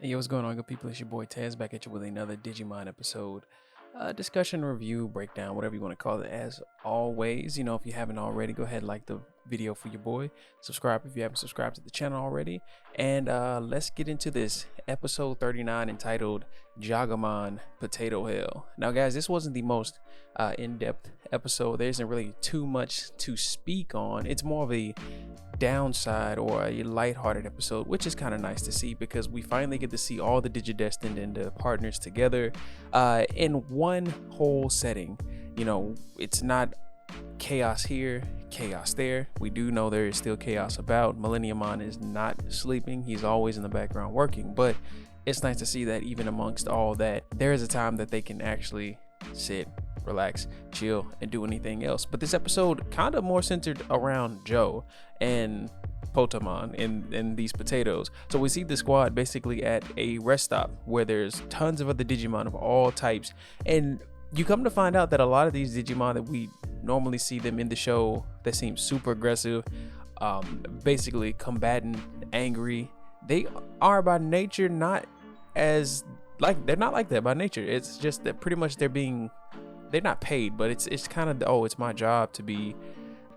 Hey, what's going on, good people? It's your boy Taz back at you with another Digimon episode. Discussion, review, breakdown, whatever you want to call it. As always, if you haven't already, go ahead and like the video for your boy. Subscribe if you haven't subscribed to the channel already. And let's get into this episode 39 entitled Jagamon Potato Hell. Now, guys, this wasn't the most in-depth episode. There isn't really too much to speak on. It's more of a downside or a lighthearted episode, which is kind of nice to see because we finally get to see all the Digidestined and the partners together in one whole setting. It's not chaos here, chaos there. We do know there is still chaos about. Millenniumon is not sleeping. He's always in the background working, but it's nice to see that even amongst all that, there is a time that they can actually sit, relax, chill, and do anything else. But this episode kind of more centered around Joe and Potamon and these potatoes. So we see the squad basically at a rest stop where there's tons of other Digimon of all types, and you come to find out that a lot of these Digimon that we normally see them in the show that seem super aggressive, basically combatant, angry, they are by nature not as they're not like that by nature. It's just that pretty much they're not paid, but it's kind of it's my job to be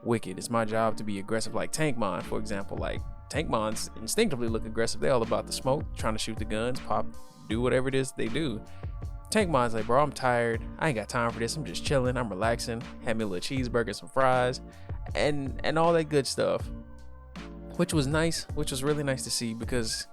wicked. It's my job to be aggressive, like Tankmon, for example. Like Tankmons instinctively look aggressive. They're all about the smoke, trying to shoot the guns, pop, do whatever it is they do. Tankmon's like, bro, I'm tired. I ain't got time for this. I'm just chilling. I'm relaxing. Had me a little cheeseburger, some fries, and all that good stuff, which was nice, which was really nice to see because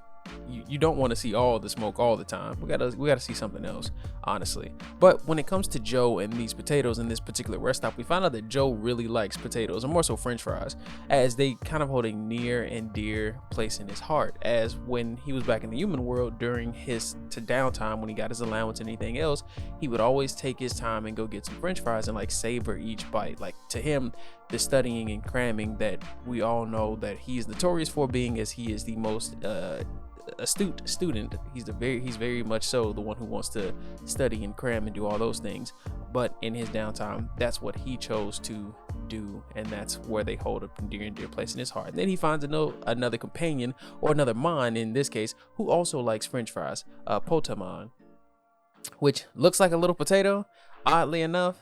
you don't want to see all the smoke all the time. We gotta see something else, honestly. But when it comes to Joe and these potatoes in this particular rest stop, we find out that Joe really likes potatoes, and more so French fries, as they kind of hold a near and dear place in his heart. As when he was back in the human world during his downtime, when he got his allowance and anything else, he would always take his time and go get some French fries and savor each bite. Like, to him, the studying and cramming that we all know that he's notorious for being, as he is the most astute student. He's very much so the one who wants to study and cram and do all those things, but in his downtime, that's what he chose to do, and that's where they hold a dear and dear place in his heart. And then he finds another companion, or another mon in this case, who also likes French fries, Potamon, which looks like a little potato. Oddly enough,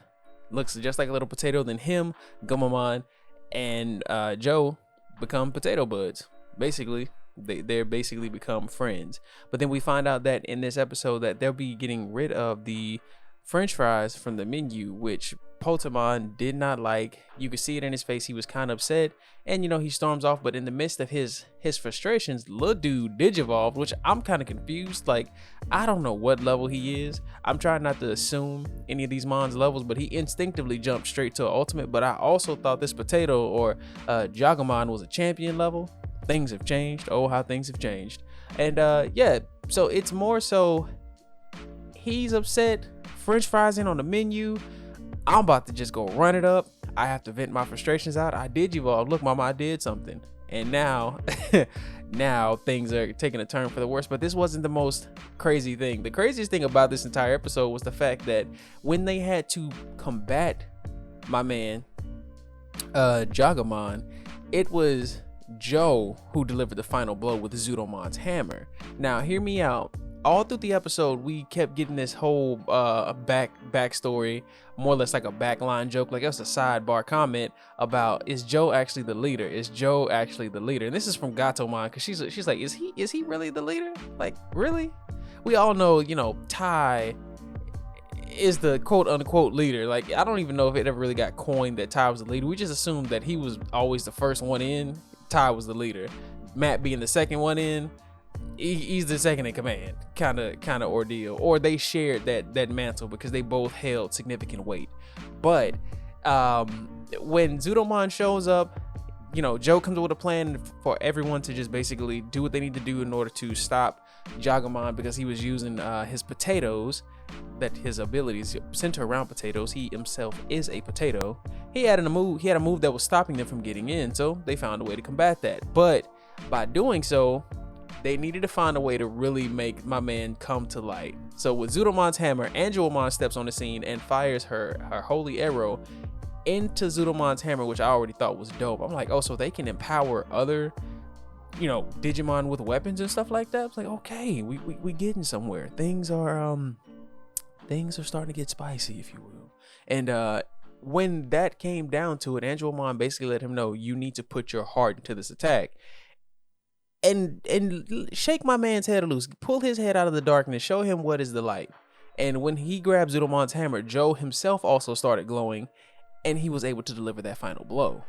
looks just like a little potato. Then him, Gomamon, and Joe become potato buds. Basically, they're basically become friends. But then we find out that in this episode that they'll be getting rid of the French fries from the menu, which Potamon did not like. You could see it in his face. He was kind of upset, and he storms off. But in the midst of his frustrations, little dude digivolved, which I'm kind of confused. Like, I don't know what level he is. I'm trying not to assume any of these Mon's levels, but he instinctively jumped straight to ultimate. But I also thought this potato or Jagamon was a champion level. Things have changed. Oh, how things have changed. And yeah, so it's more so he's upset. French fries in on the menu. I'm about to just go run it up. I have to vent my frustrations out. I did evolve. Look, mama, I did something. And now now things are taking a turn for the worse. But this wasn't the most crazy thing. The craziest thing about this entire episode was the fact that when they had to combat my man Jagamon, it was Joe who delivered the final blow with Zudomon's hammer. Now, hear me out. All through the episode, we kept getting this whole backstory, more or less like a backline joke, like it was a sidebar comment about, is Joe actually the leader? Is Joe actually the leader? And this is from Gatomon, because she's like, is he really the leader? Like, really? We all know, Tai is the quote unquote leader. Like, I don't even know if it ever really got coined that Tai was the leader. We just assumed that he was always the first one in. Tai was the leader. Matt being the second one in, he's the second in command, kind of ordeal. Or they shared that mantle because they both held significant weight. But when Zudomon shows up, Joe comes up with a plan for everyone to just basically do what they need to do in order to stop Jagamon, because he was using his potatoes, that his abilities center around potatoes. He himself is a potato. He had a move that was stopping them from getting in, so they found a way to combat that. But by doing so, they needed to find a way to really make my man come to light. So with Zudomon's hammer, Angelomon steps on the scene and fires her holy arrow into Zudomon's hammer, which I already thought was dope. I'm like, oh, so they can empower other Digimon with weapons and stuff like that. It's like, okay, we getting somewhere. Things are starting to get spicy, if you will. And when that came down to it, Angelomon basically let him know, you need to put your heart into this attack. And shake my man's head loose, pull his head out of the darkness, show him what is the light. And when he grabbed Zudomon's hammer, Joe himself also started glowing, and he was able to deliver that final blow.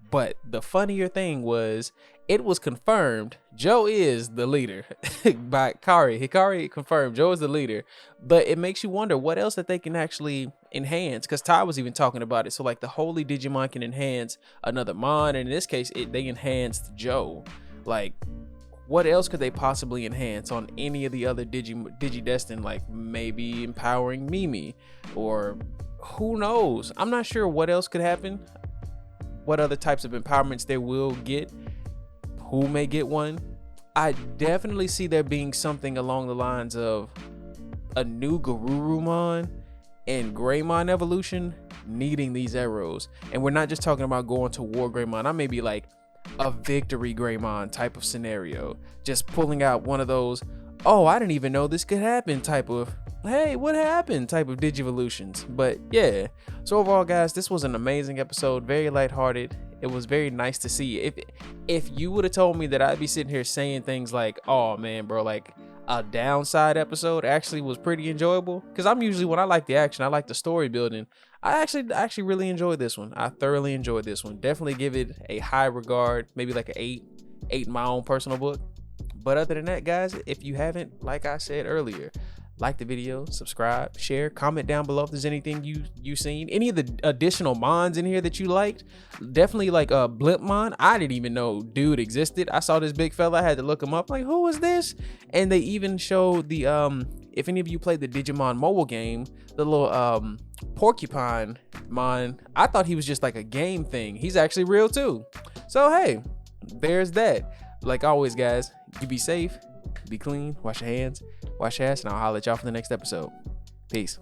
But the funnier thing was, it was confirmed Joe is the leader by Hikari. Hikari confirmed Joe is the leader, but it makes you wonder what else that they can actually enhance, because Ty was even talking about it. So like the Holy Digimon can enhance another Mon, and in this case, they enhanced Joe. Like, what else could they possibly enhance on any of the other Digidestined? Like maybe empowering Mimi, or who knows? I'm not sure what else could happen. What other types of empowerments they will get? Who may get one? I definitely see there being something along the lines of a new Garurumon and Greymon evolution needing these arrows. And we're not just talking about going to War Greymon. I may be like a Victory Greymon type of scenario, just pulling out one of those, oh, I didn't even know this could happen type of, hey, what happened type of Digivolutions. But yeah, so overall, guys, this was an amazing episode, very lighthearted. It was very nice to see. If you would have told me that I'd be sitting here saying things like, oh man, bro, like a downside episode actually was pretty enjoyable, because I'm usually, when I like the action, I like the story building, I actually really enjoyed this one. I thoroughly enjoyed this one. Definitely give it a high regard, maybe like an 8 in my own personal book. But other than that, guys, if you haven't, like I said earlier, like the video, subscribe, share, comment down below if there's anything you seen, any of the additional mons in here that you liked. Definitely like a Blimpmon. I didn't even know dude existed. I saw this big fella, I had to look him up, like, who is this? And they even showed the if any of you played the Digimon mobile game, the little porcupine mon, I thought he was just like a game thing. He's actually real too. So hey, there's that. Like always, guys, you be safe, be clean, wash your hands, wash your ass, and I'll holler at y'all for the next episode. Peace.